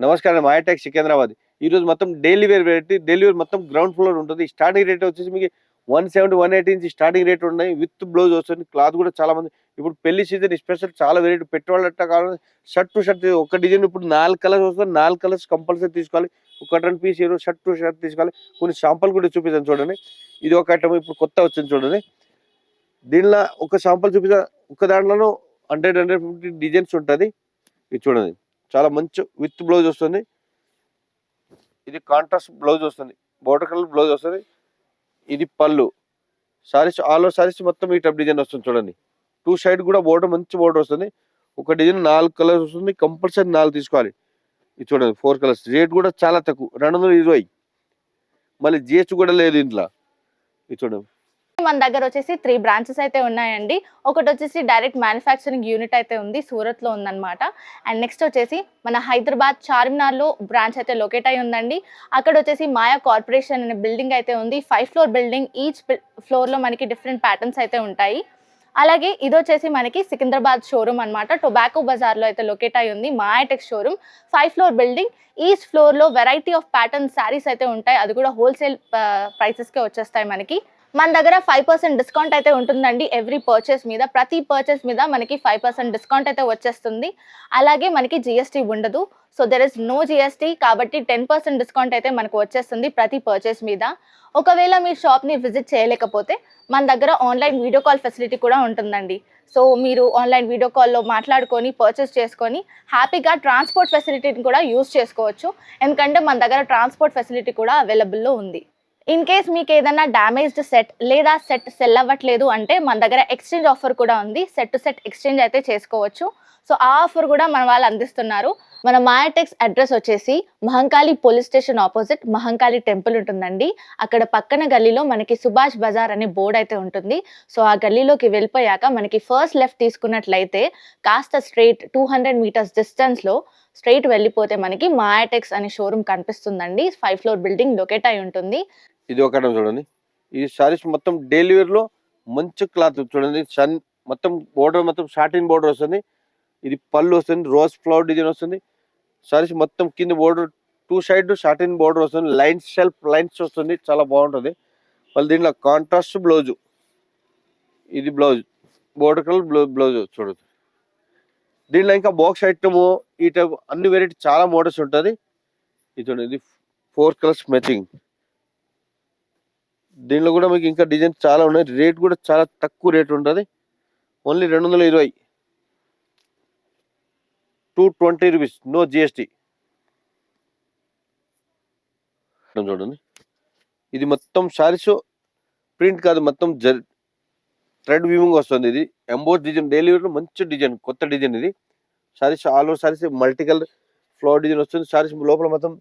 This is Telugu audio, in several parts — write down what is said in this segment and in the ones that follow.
నమస్కారం మాయాటెక్ సికింద్రాబాద్. ఈరోజు మొత్తం daily wear variety, daily wear మొత్తం గ్రౌండ్ ఫ్లోర్ ఉంటుంది. స్టార్టింగ్ రేట్ వచ్చేసి మీకు 170, 180 నుంచి స్టార్టింగ్ రేట్ ఉన్నాయి. విత్ బ్లౌజ్ వస్తుంది. క్లాత్ కూడా చాలా మంది ఇప్పుడు పెళ్లి సీజన్ స్పెషల్ చాలా వెరైటీ పెట్టుకోవాలంట. కావాలి షర్ట్ టు షర్ట్ ఒక డిజైన్ ఇప్పుడు 4 కలర్స్ వస్తుంది. 4 కలర్స్ కంపల్సరీ తీసుకోవాలి. ఒక 2 పీస్ షర్ట్ టు షర్ట్ తీసుకోవాలి. కొన్ని శాంపుల్ కూడా చూపిస్తాను చూడండి. ఇది ఒక ఐటమ్ ఇప్పుడు కొత్త వచ్చింది చూడండి. దీనిలో ఒక శాంపుల్ చూపిస్తా. ఒక దాంట్లోనూ 100, 150 డిజైన్స్ ఉంటుంది. ఇది చూడండి, చాలా మంచి విత్ బ్లౌజ్ వస్తుంది. ఇది కాంట్రాస్ట్ బ్లౌజ్ వస్తుంది, బోర్డర్ కలర్ బ్లౌజ్ వస్తుంది. ఇది పళ్ళు. సారీస్ ఆల్ ఓవర్ సారీస్ మొత్తం ఈ టైప్ డిజైన్ వస్తుంది చూడండి. 2 సైడ్ కూడా బోర్డర్ మంచి బోర్డర్ వస్తుంది. ఒక డిజైన్ 4 కలర్స్ వస్తుంది. కంపల్సరీ 4 తీసుకోవాలి. ఇది చూడండి 4 కలర్స్. రేట్ కూడా చాలా తక్కువ, 220. మళ్ళీ జిఎస్టీ కూడా లేదు ఇంట్లో. ఇది చూడండి. మన దగ్గర వచ్చేసి 3 బ్రాంచెస్ అయితే ఉన్నాయండి. ఒకటి వచ్చేసి డైరెక్ట్ మ్యానుఫ్యాక్చరింగ్ యూనిట్ అయితే ఉంది, సూరత్లో ఉందన్నమాట. అండ్ నెక్స్ట్ వచ్చేసి మన హైదరాబాద్ చార్మినార్లో బ్రాంచ్ అయితే లొకేట్ అయి ఉందండి. అక్కడ వచ్చేసి మాయా కార్పొరేషన్ అనే బిల్డింగ్ అయితే ఉంది. 5 ఫ్లోర్ బిల్డింగ్. ఈచ్ ఫ్లోర్లో మనకి డిఫరెంట్ ప్యాటర్న్స్ అయితే ఉంటాయి. అలాగే ఇది వచ్చేసి మనకి సికింద్రాబాద్ షోరూమ్ అనమాట. టొబాకో బజార్లో అయితే లొకేట్ అయి ఉంది మాయాటెక్ షోరూమ్. 5 floor building. ఈచ్ ఫ్లోర్లో వెరైటీ ఆఫ్ ప్యాటర్న్ శారీస్ అయితే ఉంటాయి. అది కూడా హోల్సేల్ ప్రైసెస్కే వచ్చేస్తాయి మనకి. మన దగ్గర 5% డిస్కౌంట్ అయితే ఉంటుందండి ఎవ్రీ పర్చేస్ మీద. ప్రతి పర్చేస్ మీద మనకి 5% డిస్కౌంట్ అయితే వచ్చేస్తుంది. అలాగే మనకి జిఎస్టీ ఉండదు. So there is no GST, కాబట్టి 10% డిస్కౌంట్ అయితే మనకు వచ్చేస్తుంది ప్రతి పర్చేస్ మీద. ఒకవేళ మీ షాప్ని విజిట్ చేయలేకపోతే మన దగ్గర ఆన్లైన్ వీడియో కాల్ ఫెసిలిటీ కూడా ఉంటుందండి. సో మీరు ఆన్లైన్ వీడియో కాల్లో మాట్లాడుకొని పర్చేస్ చేసుకొని హ్యాపీగా ట్రాన్స్పోర్ట్ ఫెసిలిటీని కూడా యూజ్ చేసుకోవచ్చు. ఎందుకంటే మన దగ్గర ట్రాన్స్పోర్ట్ ఫెసిలిటీ కూడా అవైలబుల్లో ఉంది. ఇన్ కేస్ మీకు ఏదైనా డ్యామేజ్డ్ సెట్ లేదా సెట్ సెల్ అవ్వట్లేదు అంటే మన దగ్గర ఎక్స్చేంజ్ ఆఫర్ కూడా ఉంది. సెట్ టు సెట్ ఎక్స్చేంజ్ అయితే చేసుకోవచ్చు. సో ఆ ఆఫర్ కూడా మన వాళ్ళు అందిస్తున్నారు. మన మాయాటెక్స్ అడ్రస్ వచ్చేసి Mahankali police station opposite Mahankali temple ఉంటుందండి. అక్కడ పక్కన గల్లీలో మనకి సుభాష్ బజార్ అనే బోర్డు అయితే ఉంటుంది. సో ఆ గల్లీలోకి వెళ్ళిపోయాక మనకి ఫస్ట్ లెఫ్ట్ తీసుకున్నట్లయితే కాస్త స్ట్రైట్ 200 మీటర్స్ డిస్టెన్స్లో స్ట్రైట్ వెళ్ళిపోతే మనకి మాయాటెక్స్ అనే షోరూమ్ కనిపిస్తుందండి. 5 ఫ్లోర్ బిల్డింగ్ లొకేట్ అయి ఉంటుంది. ఇది ఒకటం చూడండి. ఈ సారీస్ మొత్తం డైలీ వేర్ లో మంచి క్లాత్ చూడండి. మొత్తం బోర్డర్ మొత్తం సాటిన్ బోర్డర్ వస్తుంది. ఇది పళ్ళు వస్తుంది, రోజ్ ఫ్లవర్ డిజైన్ వస్తుంది. సారీస్ మొత్తం కింద బోర్డర్ 2 సైడ్ సాటిన్ బోర్డర్ వస్తుంది. లైన్స్ షెల్ఫ్ లైన్స్ వస్తుంది, చాలా బాగుంటుంది. మళ్ళీ దీంట్లో కాంట్రాస్ట్ బ్లౌజ్. ఇది బ్లౌజ్ బోర్డర్ కలర్ బ్లౌజ్ చూడదు. దీంట్లో ఇంకా బాక్స్ ఐటమ్ ఈ టైప్ అన్ని వెరైటీ చాలా మోడల్స్ ఉంటుంది. ఇది చూడండి, ఇది 4 కలర్స్ మ్యాచింగ్. దీనిలో కూడా మీకు ఇంకా డిజైన్స్ చాలా ఉన్నాయి. రేట్ కూడా చాలా తక్కువ రేట్ ఉంటుంది. Only 220, 220 rupees, no GST. చూడండి, ఇది మొత్తం శారీస్ ప్రింట్ కాదు, మొత్తం థ్రెడ్ వీవింగ్ వస్తుంది. ఇది ఎంబోస్ డిజైన్, డైలీ మంచి డిజైన్, కొత్త డిజైన్. ఇది saris all over saris multi colour flower design వస్తుంది. శారీస్ లోపల మొత్తం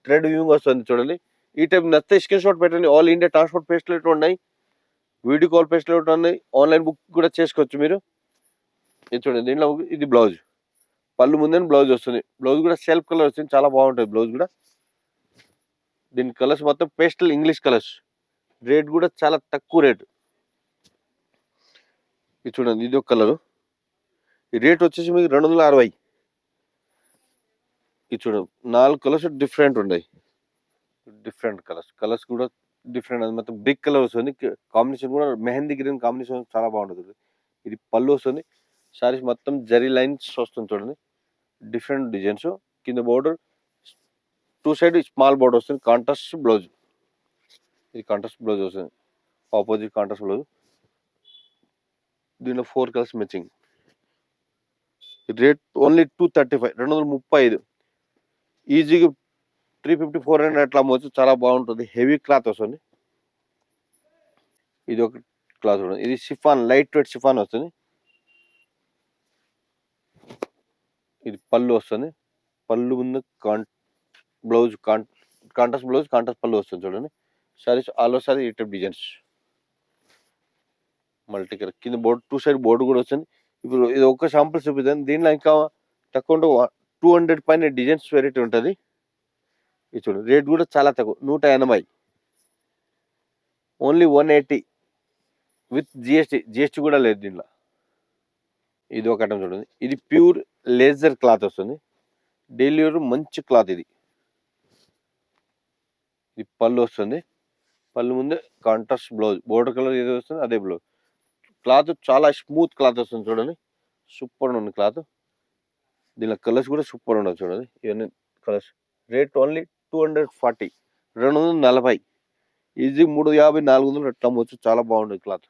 థ్రెడ్ వీవింగ్ వస్తుంది చూడండి. ఈ టైప్ నచ్చితే స్క్రీన్ షాట్ పెట్టండి. ఆల్ ఇండియా ట్రాన్స్పోర్ట్ ఫెసిలిటీ ఉన్నాయి, వీడియో కాల్ ఫెసిలిటీ ఉన్నాయి, ఆన్లైన్ బుక్ కూడా చేసుకోవచ్చు మీరు. ఇది చూడండి, దీంట్లో ఇది బ్లౌజ్. పళ్ళు ముందే బ్లౌజ్ వస్తుంది. బ్లౌజ్ కూడా సెల్ఫ్ కలర్ వస్తుంది, చాలా బాగుంటుంది బ్లౌజ్ కూడా. దీని కలర్స్ మొత్తం పేస్టల్ ఇంగ్లీష్ కలర్స్. రేట్ కూడా చాలా తక్కువ రేటు. ఇది చూడండి, ఇది ఒక కలరు. ఈ రేట్ వచ్చేసి మీకు 260. ఇది చూడండి, 4 కలర్స్ డిఫరెంట్ ఉన్నాయి. డిఫరెంట్ కలర్స్ కూడా డిఫరెంట్. అది మొత్తం బిగ్ కలర్ వస్తుంది. కాంబినేషన్ కూడా మెహందీ గ్రీన్ కాంబినేషన్ చాలా బాగుంటుంది. ఇది పళ్ళు వస్తుంది. సారీస్ మొత్తం జరీ లైన్స్ వస్తుంది చూడండి. Different designs. కింద బోర్డర్ 2 సైడ్ స్మాల్ బోర్డర్ వస్తుంది. Contrast blouse. ఇది కాంట్రాస్ట్ బ్లౌజ్ వస్తుంది, ఆపోజిట్ కాంట్రాస్ట్ బ్లౌజ్. దీనిలో 4 కలర్స్ మ్యాచింగ్. Rate only 235, 235. ఈజీగా 350, 400 అట్లా అమ్మవచ్చు. చాలా బాగుంటుంది. హెవీ క్లాత్ వస్తుంది. ఇది ఒక క్లాత్ చూడండి. ఇది షిఫాన్, లైట్ వెయిట్ షిఫాన్ వస్తుంది. ఇది పళ్ళు వస్తుంది. పళ్ళు ముందు బ్లౌజ్ కాంట్రాస్ట్ బ్లౌజ్, కాంట్రాస్ట్ పళ్ళు వస్తుంది చూడండి. సారీస్ ఆల్ ఓవర్ సారీ ఈ టైప్ డిజైన్స్ మల్టీ కలర్. కింద బోర్డు 2 సైడ్ బోర్డు కూడా వస్తుంది. ఇప్పుడు ఇది ఒక శాంపుల్ చూపిస్తాను. దీనిలో ఇంకా తక్కువ 200 పైన డిజైన్స్ వెరైటీ ఉంటుంది. ఇది చూడండి, రేట్ కూడా చాలా తక్కువ, 180. ఓన్లీ 180 విత్ జిఎస్టీ కూడా లేదు దీనిలో. ఇది ఒక ఐటమ్ చూడండి. ఇది ప్యూర్ లేజర్ క్లాత్ వస్తుంది. డైలీ వేర్ మంచి క్లాత్ ఇది. ఇది పళ్ళు వస్తుంది. పళ్ళు ముందే కాంట్రాస్ట్ బ్లౌజ్. బోర్డర్ కలర్ ఏదో వస్తుంది అదే బ్లౌజ్. క్లాత్ చాలా స్మూత్ క్లాత్ వస్తుంది చూడండి. సూపర్ ఉంది క్లాత్. దీనిలో కలర్స్ కూడా సూపర్ ఉండదు చూడండి. ఇవన్నీ కలర్స్. Rate only 240, 240. ఈజీ 350, 400 అట్లా అమ్మొచ్చు. చాలా బాగుంటుంది క్లాత్.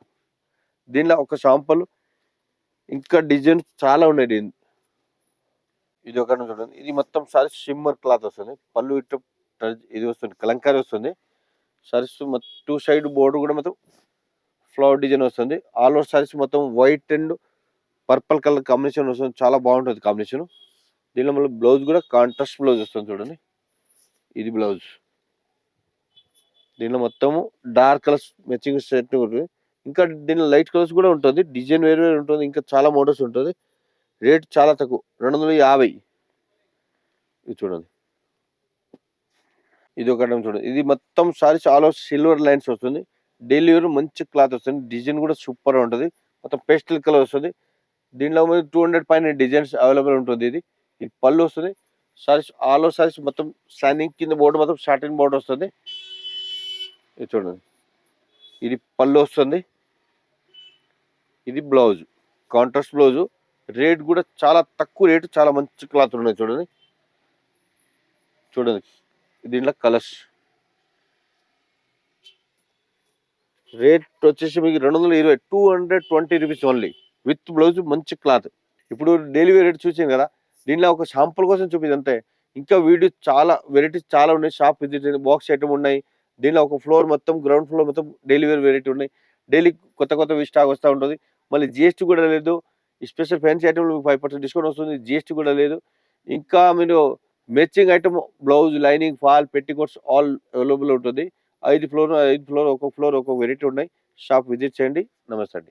దీనిలో ఒక శాంపుల్ ఇంకా డిజైన్స్ చాలా ఉన్నాయి. ఇది ఒకటి చూడండి. ఇది మొత్తం సారీ షిమ్మర్ క్లాత్ వస్తుంది. పళ్ళు ఇటు ఇది వస్తుంది, కలంకారీ వస్తుంది. సారీస్ టూ సైడ్ బోర్డర్ కూడా మొత్తం ఫ్లవర్ డిజైన్ వస్తుంది. ఆల్ ఓవర్ సారీస్ మొత్తం white and purple colour combination వస్తుంది. చాలా బాగుంటుంది కాంబినేషన్. దీనిలో మళ్ళీ బ్లౌజ్ కూడా కాంట్రాస్ట్ బ్లౌజ్ వస్తుంది చూడండి. ఇది బ్లౌజ్. దీనిలో మొత్తము డార్క్ కలర్స్ మ్యాచింగ్ సెట్ ఉంటుంది. ఇంకా దీనిలో లైట్ కలర్స్ కూడా ఉంటుంది. డిజైన్ వేరు వేరు ఉంటుంది. ఇంకా చాలా మోడల్స్ ఉంటుంది. రేట్ చాలా తక్కువ, 250. ఇది చూడండి. ఇది ఒకటి చూడండి. ఇది మొత్తం saris all over silver lines వస్తుంది. డైలీ వేర్ మంచి క్లాత్ వస్తుంది. డిజైన్ కూడా సూపర్ ఉంటుంది. మొత్తం పేస్టల్ కలర్ వస్తుంది. దీనిలో 200 పైన డిజైన్స్ అవైలబుల్ ఉంటుంది. ఇది పళ్ళు వస్తుంది. సారీస్ ఆల్ ఓవర్ సారీస్ మొత్తం షైనింగ్ కింద బోర్డు మొత్తం సాటిన్ బోర్డు వస్తుంది. ఇది చూడండి. ఇది పళ్ళు వస్తుంది. ఇది బ్లౌజ్, కాంట్రాస్ట్ బ్లౌజ్. రేట్ కూడా చాలా తక్కువ రేటు, చాలా మంచి క్లాత్ ఉన్నాయి చూడండి. చూడండి దీంట్లో కలర్స్. రేట్ వచ్చేసి మీకు 220, 220 రూపీస్ ఓన్లీ విత్ బ్లౌజ్. మంచి క్లాత్. ఇప్పుడు డైలీ వేర్ రేట్ చూసాం కదా. దీనిలో ఒక శాంపుల్ కోసం చూపింది అంతే. ఇంకా వీడియో చాలా వెరైటీస్ చాలా ఉన్నాయి. షాప్ విజిట్ బాక్స్ ఐటమ్ ఉన్నాయి. దీనిలో ఒక ఫ్లోర్ మొత్తం గ్రౌండ్ ఫ్లోర్ మొత్తం డైలీ వేర్ వెరైటీ ఉన్నాయి. డైలీ కొత్త స్టాక్ వస్తూ ఉంటుంది. మళ్ళీ జిఎస్టీ కూడా లేదు. స్పెషల్ ఫ్యాన్సీ ఐటమ్ 5% డిస్కౌంట్ వస్తుంది. జిఎస్టీ కూడా లేదు. ఇంకా మీరు matching item blouse, lining, fall, petticoats all available ఉంటుంది. 5 ఫ్లోర్ ఒక్కొక్క ఫ్లోర్ ఒక్కొక్క వెరైటీ ఉన్నాయి. షాప్ విజిట్ చేయండి. నమస్తే అండి.